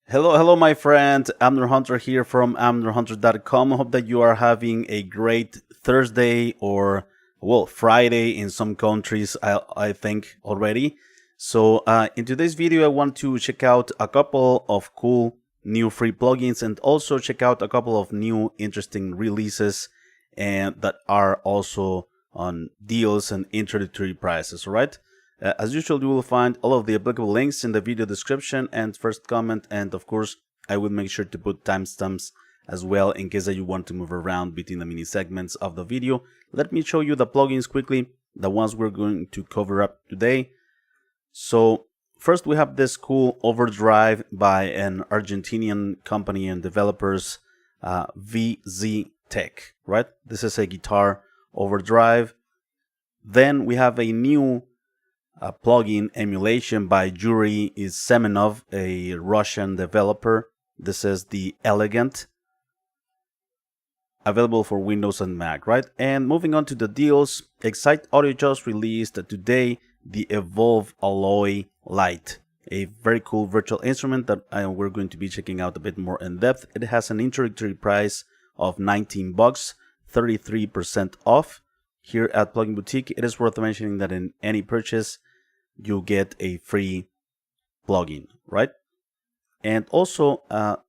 Hello, my friend. Amner Hunter here from amnerhunter.com. Hope that you are having a great Thursday or, well, Friday in some countries, I think already. So in today's video, I want to check out a couple of cool new free plugins and also check out a couple of new interesting releases and that are also on deals and introductory prices, all right? As usual, you will find all of the applicable links in the video description and first comment, and of course I will make sure to put timestamps as well in case that you want to move around between the mini segments of the video. Let me show you the plugins quickly, the ones we're going to cover up today. So first we have this cool OVERDRIVE by an Argentinian company and developers, VZtec, right? This is a guitar overdrive. Then we have a new plugin emulation by Yuri Semenov, a Russian developer. This is the Elegant, available for Windows and Mac, right? And moving on to the deals, Excite Audio just released today the Evolve Alloy LITE, a very cool virtual instrument that we're going to be checking out a bit more in depth. It has an introductory price of 19 bucks, 33% off. Here at Plugin Boutique, it is worth mentioning that in any purchase, you get a free plugin, right? And also,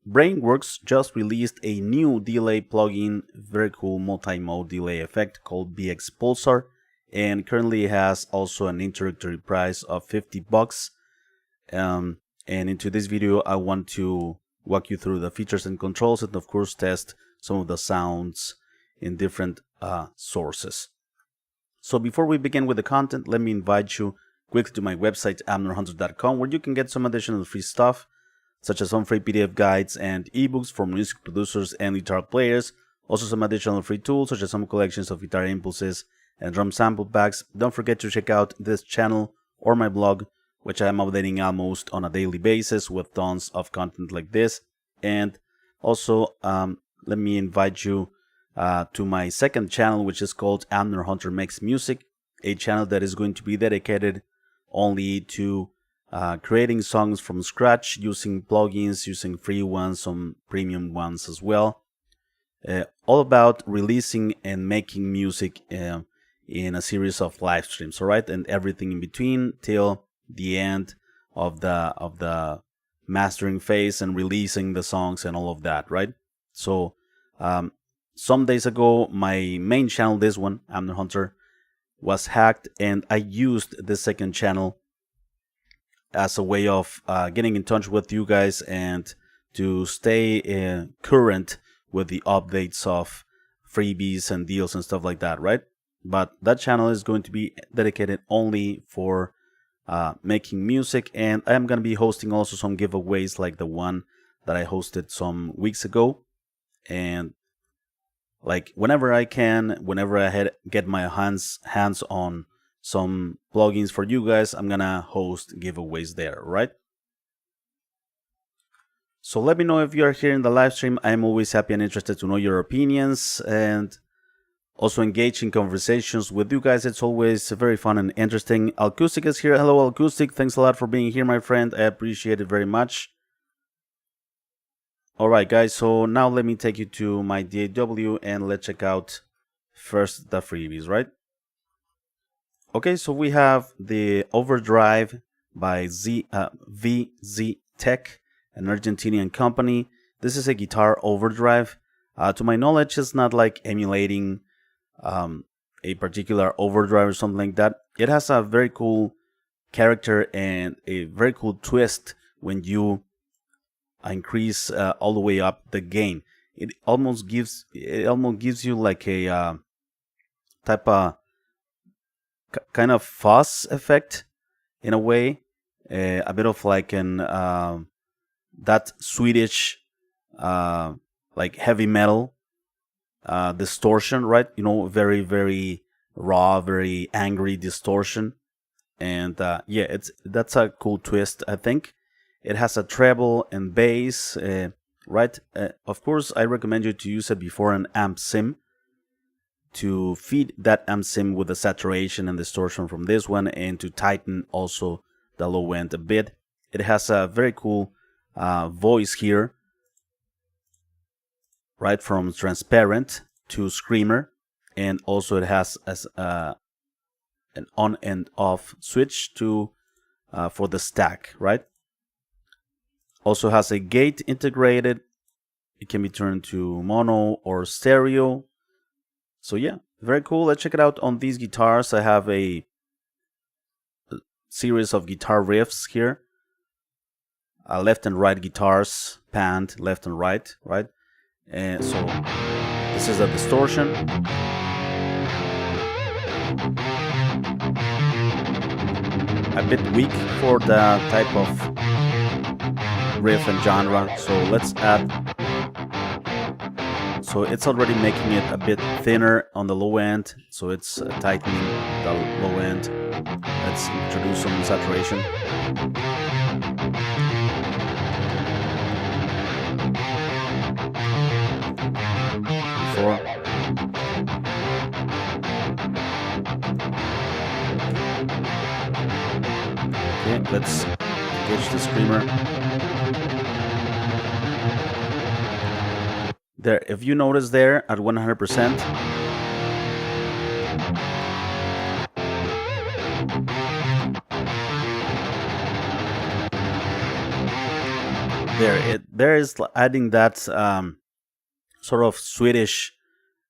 Brainworx just released a new delay plugin, very cool multi-mode delay effect called BX Pulsar, and currently has also an introductory price of 50 bucks. And into this video, I want to walk you through the features and controls and of course test some of the sounds in different sources. So before we begin with the content, let me invite you quickly to my website, amnerhunter.com, where you can get some additional free stuff, such as some free PDF guides and ebooks for music producers and guitar players. Also some additional free tools, such as some collections of guitar impulses and drum sample packs. Don't forget to check out this channel or my blog, which I am updating almost on a daily basis with tons of content like this. And also, let me invite you to my second channel, which is called Amner Hunter Makes Music, a channel that is going to be dedicated only to creating songs from scratch, using plugins, using free ones, some premium ones as well. All about releasing and making music in a series of live streams, all right, and everything in between till the end of the mastering phase and releasing the songs and all of that, right? So some days ago, my main channel, this one, Amner Hunter, was hacked, and I used this second channel as a way of getting in touch with you guys and to stay current with the updates of freebies and deals and stuff like that, right? But that channel is going to be dedicated only for making music, and I am going to be hosting also some giveaways like the one that I hosted some weeks ago. And like whenever I can, whenever I get my hands on some plugins for you guys, I'm gonna host giveaways there, right? So let me know if you are here in the live stream. I'm always happy and interested to know your opinions and also engage in conversations with you guys. It's always very fun and interesting. Acoustic is here. Hello, Acoustic. Thanks a lot for being here, my friend. I appreciate it very much. Alright guys, so now let me take you to my DAW and let's check out first the freebies, right? Okay, so we have the OVERDRIVE by VZtec, an Argentinian company. This is a guitar overdrive. To my knowledge, it's not like emulating a particular overdrive or something like that. It has a very cool character and a very cool twist when you increase all the way up the gain. It almost gives you like a type of kind of fuzz effect in a way, a bit of like an that Swedish like heavy metal distortion, right? You know, very, very raw, very angry distortion. And yeah, that's a cool twist, I think. It has a treble and bass, right? Of course, I recommend you to use it before an amp sim to feed that amp sim with the saturation and distortion from this one and to tighten also the low end a bit. It has a very cool voice here, right, from transparent to screamer, and also it has as an on and off switch to for the stack, right? Also has a gate integrated. It can be turned to mono or stereo. So yeah, very cool. Let's check it out on these guitars. I have a series of guitar riffs here. Left and right guitars, panned left and right, right? And so this is a distortion. A bit weak for the type of riff and genre, so let's add. So it's already making it a bit thinner on the low end, so it's tightening the low end. Let's introduce some saturation. Before. Okay, let's engage the screamer. There, if you notice there at 100%, there is adding that sort of Swedish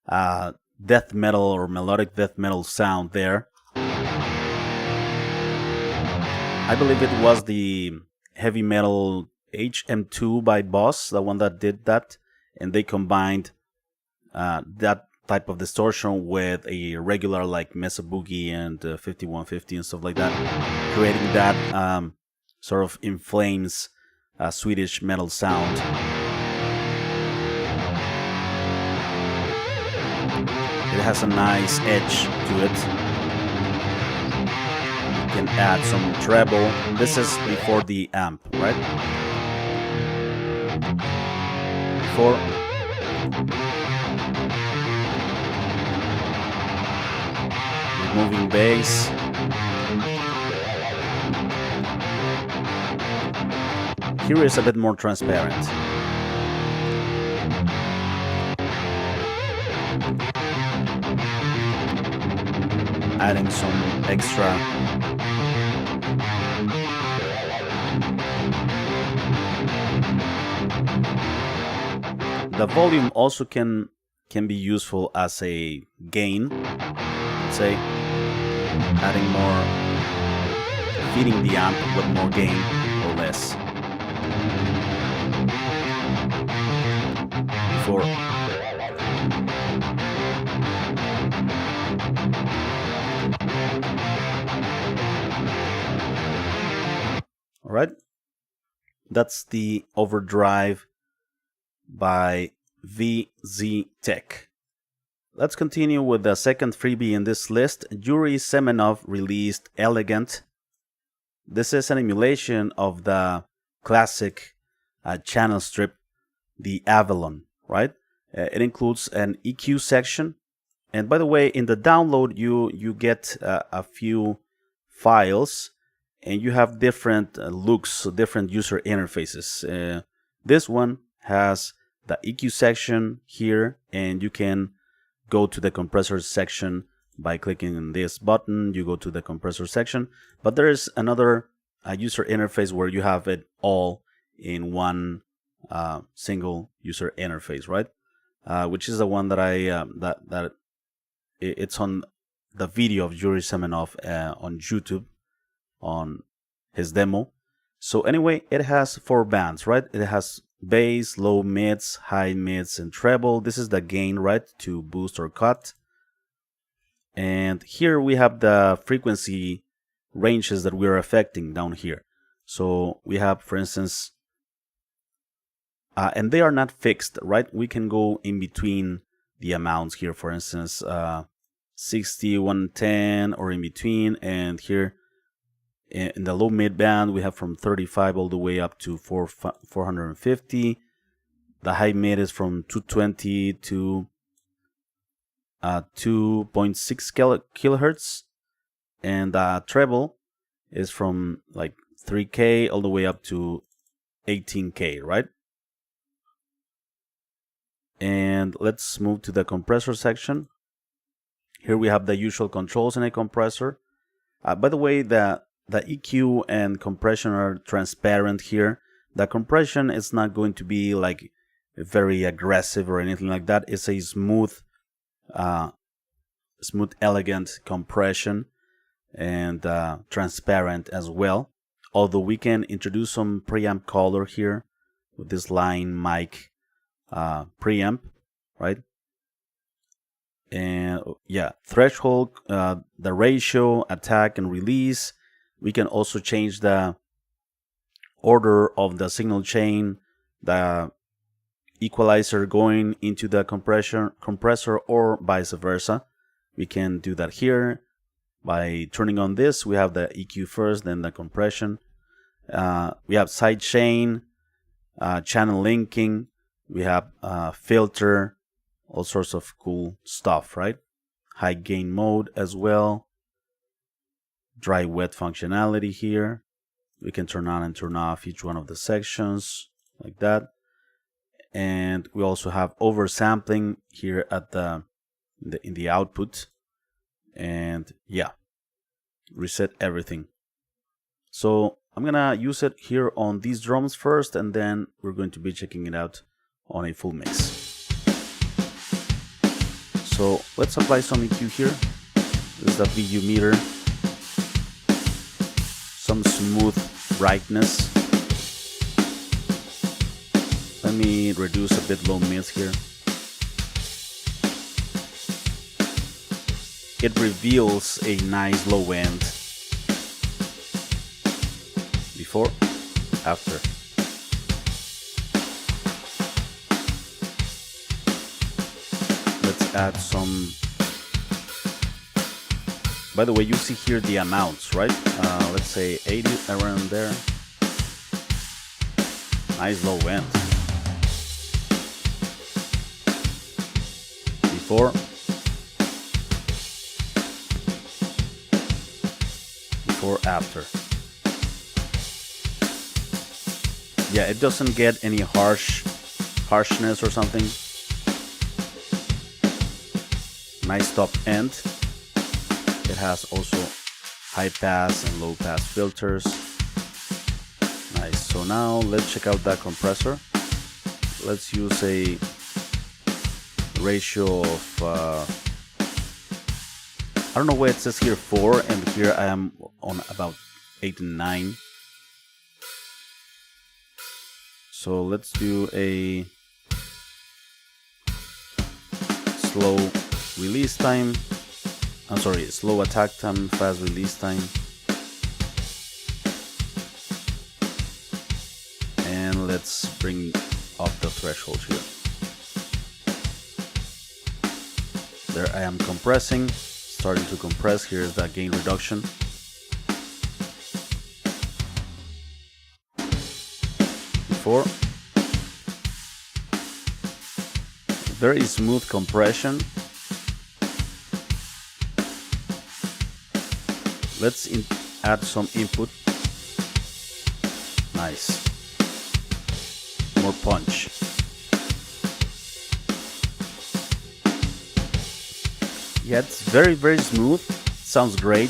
death metal or melodic death metal sound there. I believe it was the heavy metal HM2 by Boss, the one that did that, and they combined that type of distortion with a regular like Mesa Boogie and 5150 and stuff like that, creating that sort of in flames Swedish metal sound. It has a nice edge to it. You can add some treble. This is before the amp, right? Before. Removing bass. Here is a bit more transparent. Adding some extra the volume also can be useful as a gain, let's say, adding more, feeding the amp with more gain or less. Before. All right, that's the Overdrive by VZtec. Let's continue with the second freebie in this list. Yuri Semenov released Elegant. This is an emulation of the classic channel strip, the Avalon, right? It includes an EQ section. And by the way, in the download, you get a few files, and you have different looks, different user interfaces. This one has the EQ section here, and you can go to the compressor section by clicking on this button. You go to the compressor section, but there is another user interface where you have it all in one single user interface, right? Which is the one that it's on the video of Yuri Semenov on YouTube on his demo. So anyway, it has 4 bands, right? It has bass, low mids, high mids, and treble. This is the gain, right, to boost or cut. And here we have the frequency ranges that we're affecting down here. So we have, for instance, and they are not fixed, right? We can go in between the amounts here, for instance, 60, 110, or in between. And here in the low mid band, we have from 35 all the way up to 450. The high mid is from 220 to 2.6 kilohertz, and the treble is from like 3K all the way up to 18K, right? And let's move to the compressor section. Here we have the usual controls in a compressor. By the way, the EQ and compression are transparent here. The compression is not going to be like very aggressive or anything like that. It's a smooth, elegant compression, and transparent as well. Although we can introduce some preamp color here with this line mic preamp, right? And yeah, threshold, the ratio, attack and release. We can also change the order of the signal chain, the equalizer going into the compressor, or vice versa. We can do that here by turning on this. We have the EQ first, then the compression. We have side chain, channel linking. We have filter, all sorts of cool stuff, right? High gain mode as well. Dry wet functionality here. We can turn on and turn off each one of the sections like that. And we also have oversampling here at in the output. And yeah, reset everything. So I'm gonna use it here on these drums first, and then we're going to be checking it out on a full mix. So let's apply some EQ here. This is the VU meter. Some smooth brightness. Let me reduce a bit low mids here. It reveals a nice low end. Before, after. Let's add some. By the way, you see here the amounts, right? Let's say 80 around there. Nice low end. Before. Before, after. Yeah, it doesn't get any harshness or something. Nice top end. It has also high pass and low pass filters. Nice. So now let's check out that compressor. Let's use a ratio of I don't know where it says here 4, and here I am on about 8 and 9. So let's do a slow release time. I'm sorry, slow attack time, fast release time. And let's bring up the threshold here. There I am compressing, starting to compress. Here's the gain reduction. Before. Very smooth compression. Let's add some input. Nice. More punch. Yeah, it's very, very smooth. Sounds great.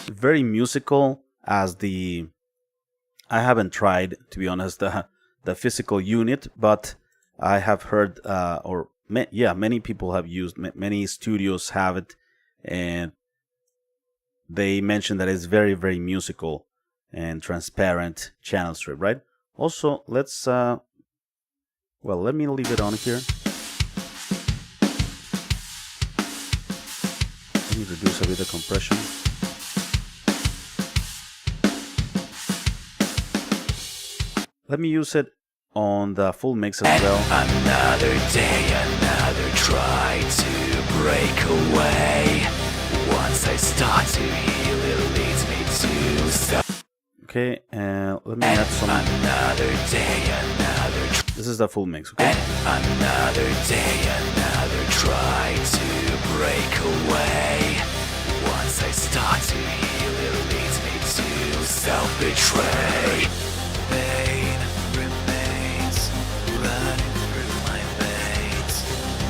Very musical as the... I haven't tried, to be honest, the physical unit, but I have heard, many people have used, many studios have it, and they mention that it's very, very musical and transparent channel strip, right? Also, let's, well, let me leave it on here. Let me reduce a bit of compression. Let me use it on the full mix as well. Another day, another try to break away. Once I start to heal, it leads me to stop. Okay, let me add some. Another day, another. This is the full mix. Okay. Another day, another try to break away. Once I start to heal, it leads me to self-betray. Pain remains running through my veins.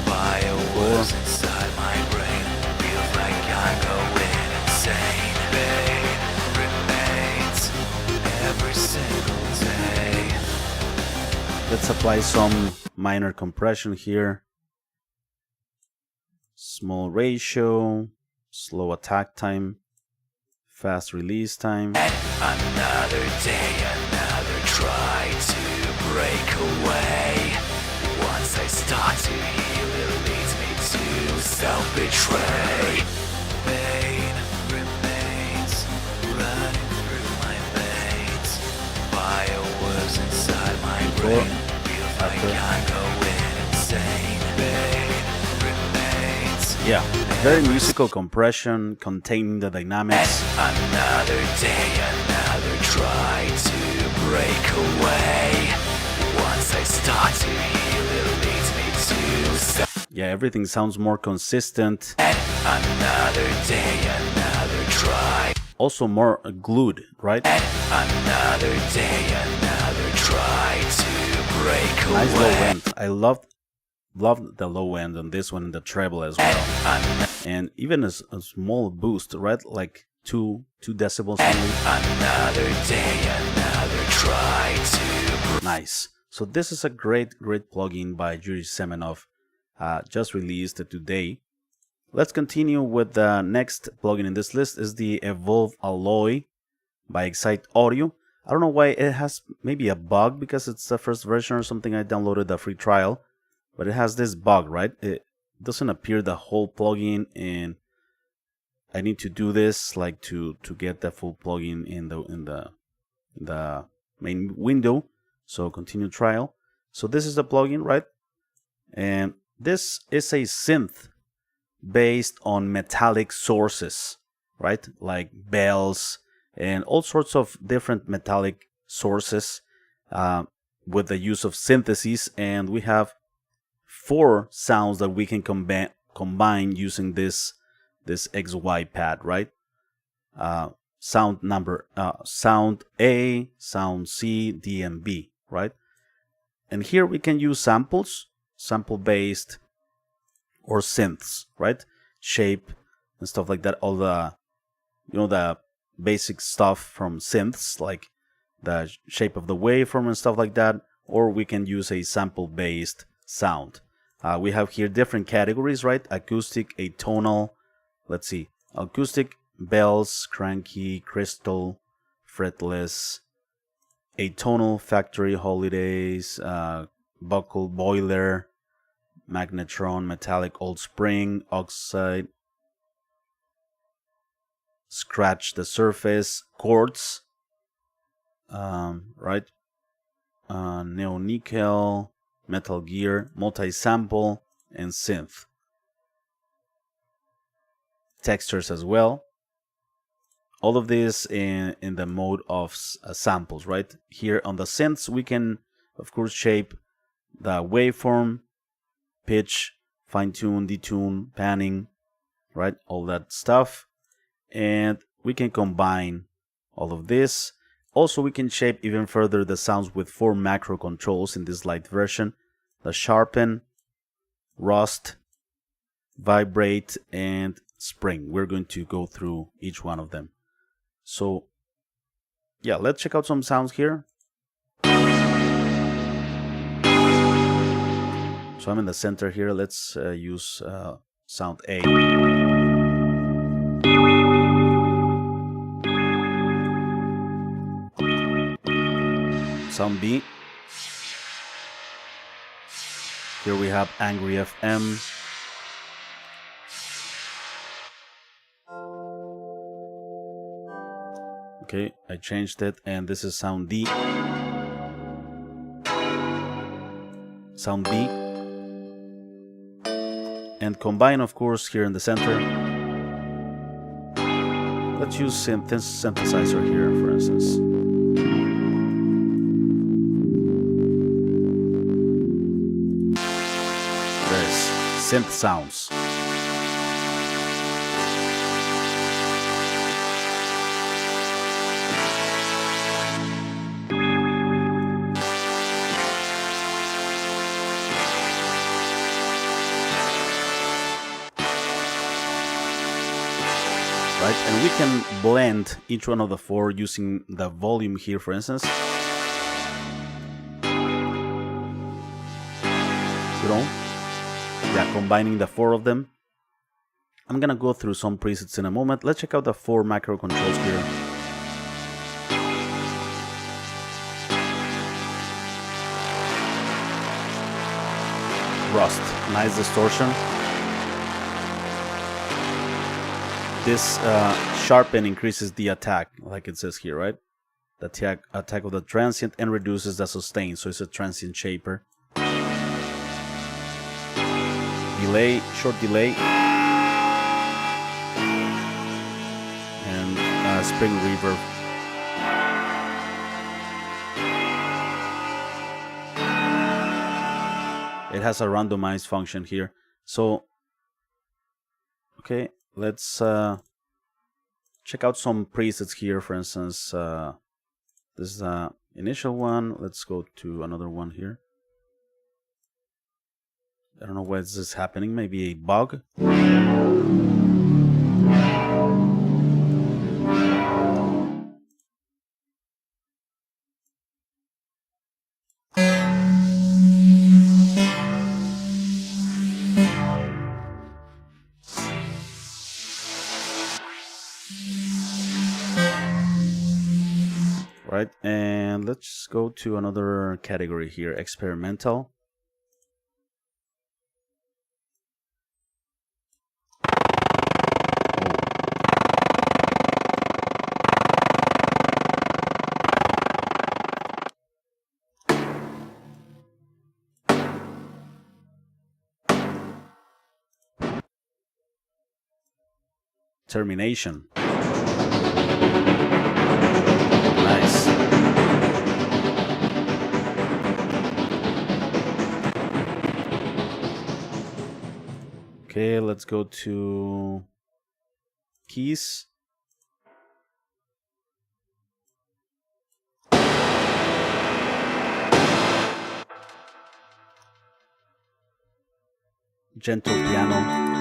Fireworks inside my brain. Feels like I'm going insane. Pain remains every single day. Let's apply some minor compression here. Small ratio, slow attack time, fast release time. Another day, another try to break away. Once I start to heal, it leads me to self-betray. Pain remains running through my veins. Fireworks inside my brain. Feels like I'm going insane. Pain remains. Yeah, very musical compression, containing the dynamics. Another day, another try to break away. Once I start to heal, it leads me to yeah, everything sounds more consistent. another day, another try. Also more glued, right? Another day, another try to break away. Nice low end. I loved the low end on this one, and the treble as well. And even a small boost, right? Like 2 decibels only. Another day, another try to. Nice. So this is a great plugin by Yuri Semenov, just released today. Let's continue with the next plugin in this list. Is the Evolve Alloy by Excite Audio. I don't know why it has maybe a bug, because it's the first version or something. I downloaded the free trial, but it has this bug, right? It doesn't appear the whole plugin, and I need to do this like to get the full plugin in the main window. So continue trial. So this is the plugin, right? And this is a synth based on metallic sources, right? Like bells and all sorts of different metallic sources, with the use of synthesis. And we have 4 sounds that we can combine using this XY pad, right? Sound A, sound C, D, and B, right? And here we can use samples, sample based, or synths, right? Shape and stuff like that. All the, the basic stuff from synths, like the shape of the waveform and stuff like that. Or we can use a sample based sound. We have here different categories, right? Acoustic, atonal, let's see, acoustic, bells, cranky, crystal, fretless, atonal, factory, holidays, buckle, boiler, magnetron, metallic, old spring, oxide, scratch the surface, quartz, right? Neo-nickel, metal gear, multi-sample, and synth. Textures as well. All of this in the mode of samples, right? Here on the synths, we can, of course, shape the waveform, pitch, fine-tune, detune, panning, right? All that stuff. And we can combine all of this. Also, we can shape even further the sounds with 4 macro controls in this LITE version. The sharpen, rust, vibrate, and spring. We're going to go through each one of them. So yeah, let's check out some sounds here. So I'm in the center here. Let's use sound A. Sound B. Here we have Angry FM. Okay, I changed it, and this is sound D. Sound B. And combine, of course, here in the center. Let's use synthesizer here, for instance. There's synth sounds. we can blend each one of the four using the volume here, for instance. You know, yeah, combining the four of them. I'm gonna go through some presets in a moment. Let's check out the four macro controls here. Rust, nice distortion. This sharpen increases the attack, like it says here, right? The attack of the transient, and reduces the sustain, so it's a transient shaper. Delay, short delay, and spring reverb. It has a randomized function here. So, okay, let's check out some presets here. For instance, this is the initial one. Let's go to another one here. I don't know why this is happening. Maybe a bug. Right, and let's go to another category here, experimental. Termination. Nice. Okay, let's go to keys. Gentle piano.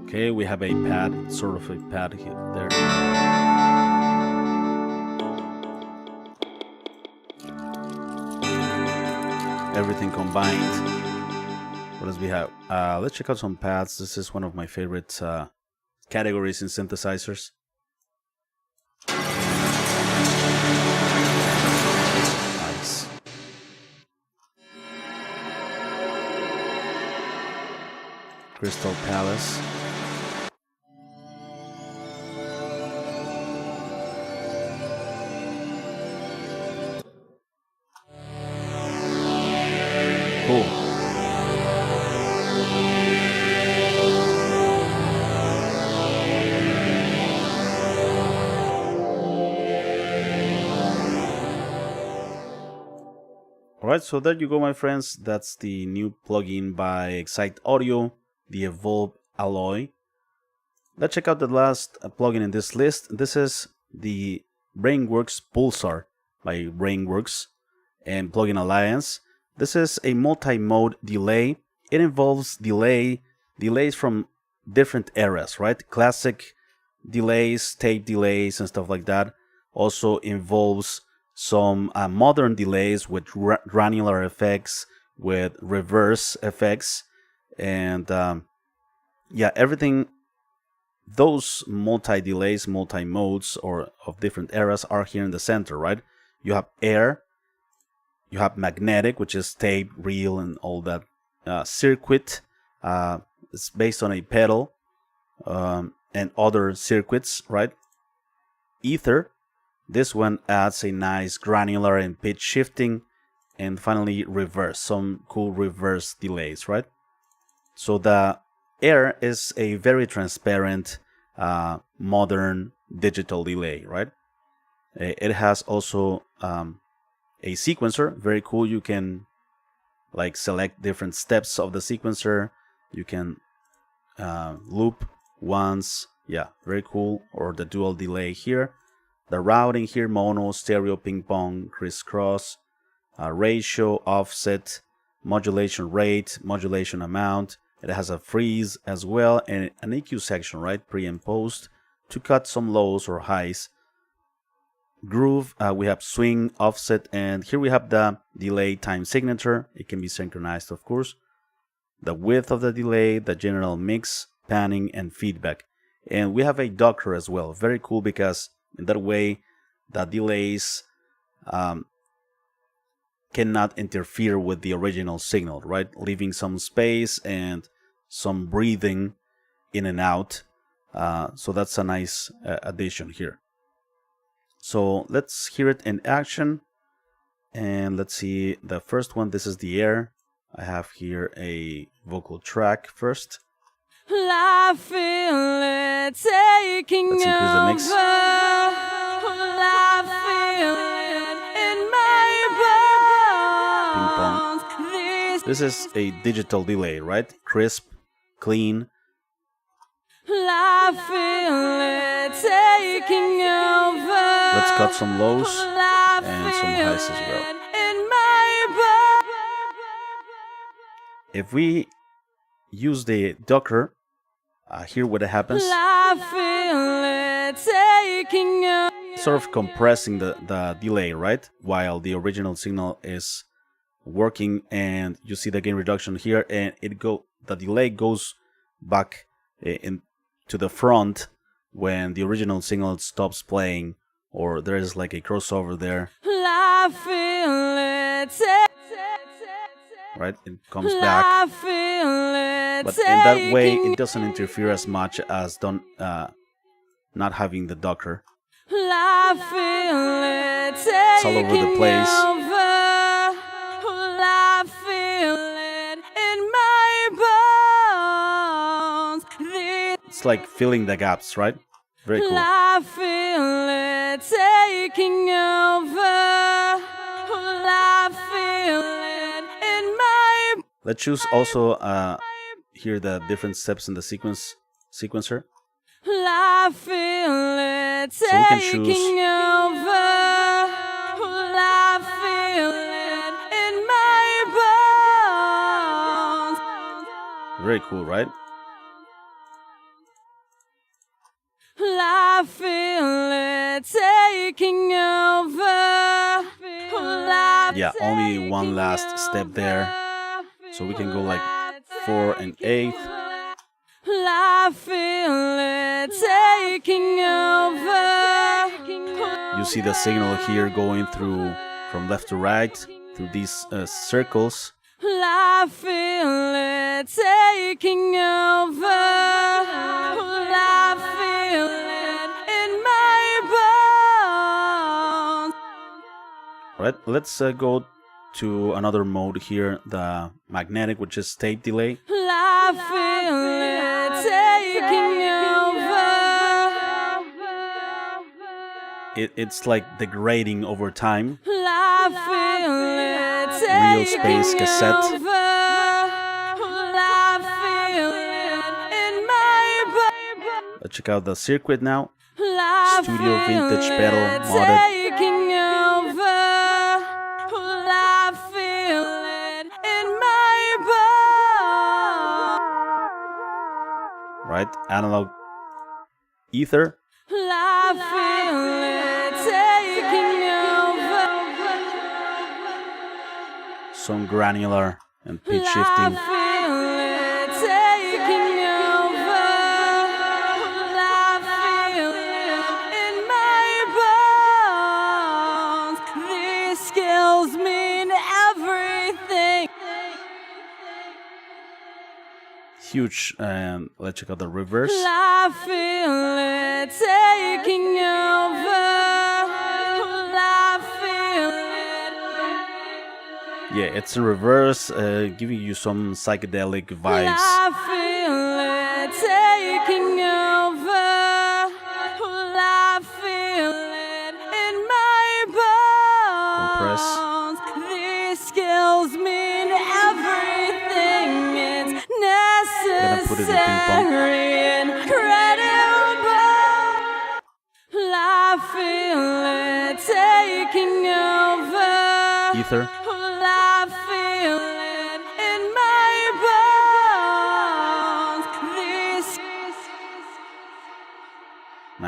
Okay, we have a pad, sort of a pad here, there. Everything combined. What else we have? Let's check out some pads. This is one of my favorite categories in synthesizers. Nice. Crystal Palace. Cool. Alright, so there you go, my friends. That's the new plugin by Excite Audio, the Evolve Alloy. Let's check out the last plugin in this list. This is the Brainworx Pulsar by Brainworx and Plugin Alliance. This is a multi-mode delay. It involves delays from different eras, right? Classic delays, tape delays, and stuff like that. Also involves some modern delays with granular effects, with reverse effects, and yeah, everything. Those multi-delays, multi-modes, or of different eras are here in the center, right? You have air. You have magnetic, which is tape, reel, and all that. Circuit, it's based on a pedal, and other circuits, right? Ether, this one adds a nice granular and pitch shifting. And finally, reverse, some cool reverse delays, right? So the air is a very transparent, modern digital delay, right? It has also a sequencer, very cool. You can like select different steps of the sequencer. You can loop once, yeah, very cool. Or the dual delay here. The routing here, mono, stereo, ping pong, crisscross. ratio, offset, modulation rate, modulation amount. It has a freeze as well, and an EQ section, right? Pre and post to cut some lows or highs. Groove, we have swing, offset, and here we have the delay time signature. It can be synchronized, of course. The width of the delay, the general mix, panning, and feedback. And we have a Docker as well. Very cool, because in that way the delays cannot interfere with the original signal, right? Leaving some space and some breathing in and out. So that's a nice addition here. So let's hear it in action. And let's see the first one. This is the air. I have here a vocal track first. I feel it taking Let's increase the mix. over. I feel it in my bones. This is a digital delay, right? Crisp, clean. I feel it taking over. Let's cut some lows and some highs as well. If we use the Docker, here what happens, sort of compressing the delay, right? While the original signal is working, and you see the gain reduction here, and the delay goes back to the front when the original signal stops playing, or there is like a crossover there. Right, it comes back, but in that way it doesn't interfere as much as not having the Docker. It's all over the place. It's like filling the gaps, right? Very cool. I feel it taking over. I feel it in my. Let's choose also here the different steps in the sequencer. I feel it So we can taking choose over. I feel it in my bones. very cool, right? I feel it taking over. Yeah, only one last step there. So we can go like 4 and 8. I feel it taking over. You see the signal here going through from left to right through these circles. I feel it taking over. I feel it in my bones. Right, let's go to another mode here, the magnetic, which is tape delay. I feel it taking over. It's like degrading over time. I feel it Real space taking cassette. over. I feel it in my bones. Let's check out the circuit now. I Studio feel vintage it pedal modded. taking over. I feel it in my bones. Right, analog ether. I feel it taking over. Some granular and pitch I shifting. feel it taking over. I feel it in my bones. These skills mean everything. Huge. Let's check out the reverse. I feel it taking over. I feel it. Yeah, it's in reverse, giving you some psychedelic vibes. I feel it taking over. I feel it in my Compress. bones. These skills mean everything. It's Gonna put it in ping pong. necessary, incredible. I feel it taking over. Ether. I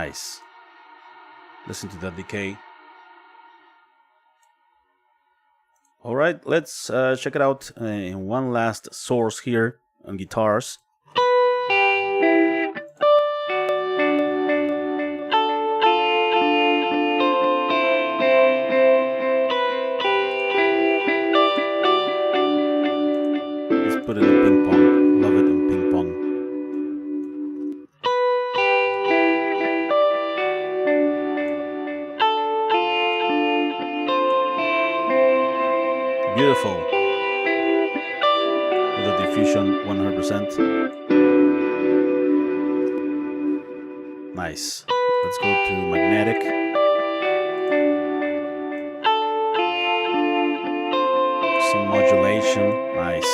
Nice. Listen to that decay. All right, let's check it out in one last source here on guitars. Let's put it in ping pong. Love it in ping pong. Beautiful. With the diffusion 100%. Nice. Let's go to magnetic. Some modulation. Nice.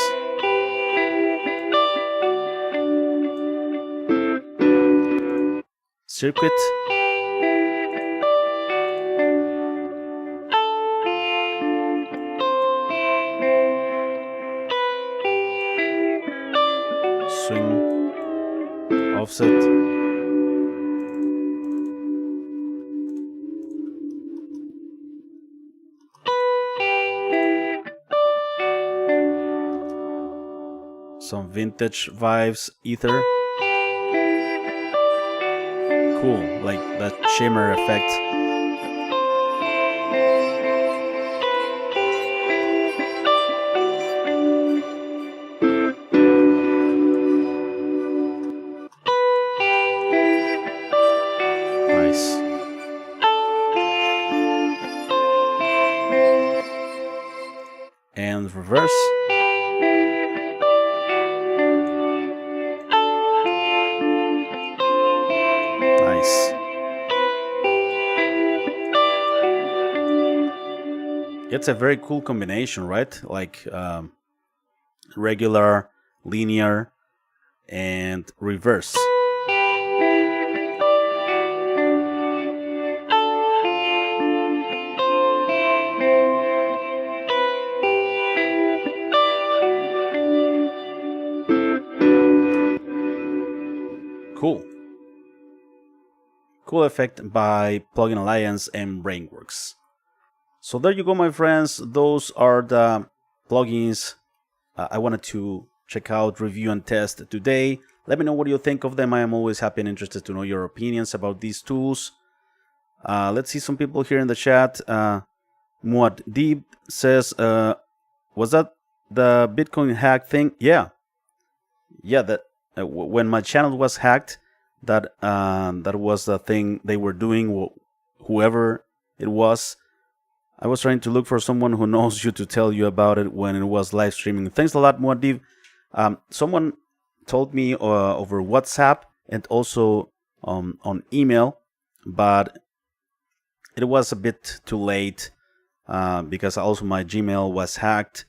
Circuit. Swing, offset, some vintage vibes, ether, cool, like that shimmer effect. And reverse. Nice. It's a very cool combination, right? Like regular, linear, and reverse. Cool. Cool effect by Plugin Alliance and Brainworx. So there you go, my friends. Those are the plugins I wanted to check out, review, and test today. Let me know what you think of them. I am always happy and interested to know your opinions about these tools. Let's see some people here in the chat. Muad'Dib says, was that the Bitcoin hack thing? Yeah. Yeah, that when my channel was hacked, that was the thing they were doing, whoever it was. I was trying to look for someone who knows you to tell you about it when it was live streaming. Thanks a lot, Muad'Dib. Someone told me over WhatsApp and also on email, but it was a bit too late because also my Gmail was hacked.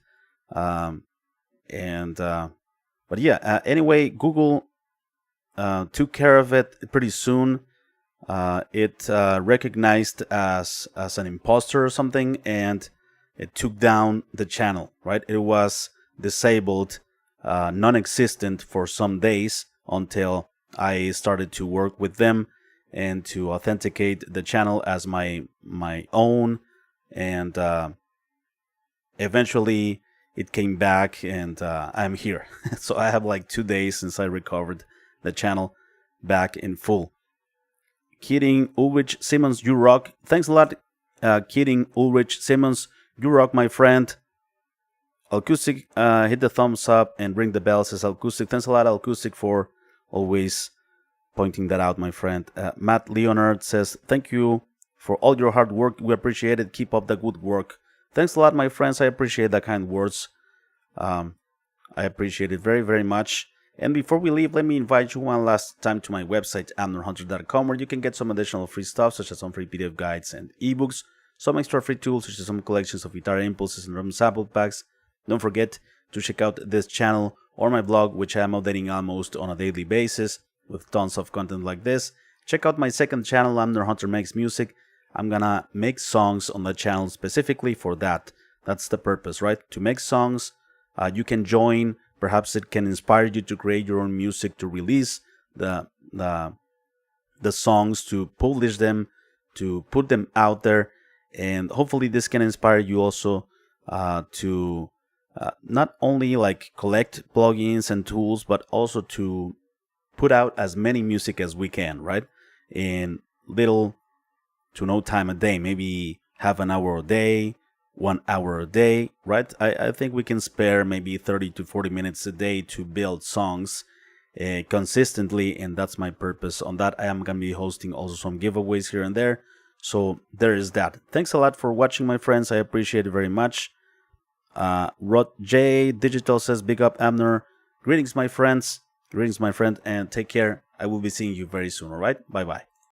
But yeah, anyway, Google took care of it pretty soon. It recognized as an imposter or something, and it took down the channel, right? It was disabled, non-existent for some days until I started to work with them and to authenticate the channel as my own, and eventually it came back, and I'm here. So I have like 2 days since I recovered the channel back in full. Kidding, Ulrich Simmons, you rock. Thanks a lot, Kidding, Ulrich Simmons, you rock, my friend. Acoustic, hit the thumbs up and ring the bell, says Acoustic. Thanks a lot, Acoustic, for always pointing that out, my friend. Matt Leonard says, thank you for all your hard work. We appreciate it. Keep up the good work. Thanks a lot, my friends. I appreciate the kind words. I appreciate it very, very much. And before we leave, let me invite you one last time to my website, amnorhunter.com, where you can get some additional free stuff, such as some free PDF guides and ebooks, some extra free tools, such as some collections of guitar impulses and drum sample packs. Don't forget to check out this channel or my blog, which I am updating almost on a daily basis with tons of content like this. Check out my second channel, Amnor Hunter Makes Music. I'm gonna make songs on the channel specifically for that. That's the purpose, right? To make songs. You can join. Perhaps it can inspire you to create your own music, to release the the songs, to publish them, to put them out there, and hopefully this can inspire you also to not only like collect plugins and tools, but also to put out as many music as we can, right? In little to no time a day, maybe half an hour a day, 1 hour a day, right? I think we can spare maybe 30 to 40 minutes a day to build songs consistently, and that's my purpose. On that, I am going to be hosting also some giveaways here and there. So there is that. Thanks a lot for watching, my friends. I appreciate it very much. Rod J Digital says, big up, Abner. Greetings, my friends. Greetings, my friend, and take care. I will be seeing you very soon, all right? Bye-bye.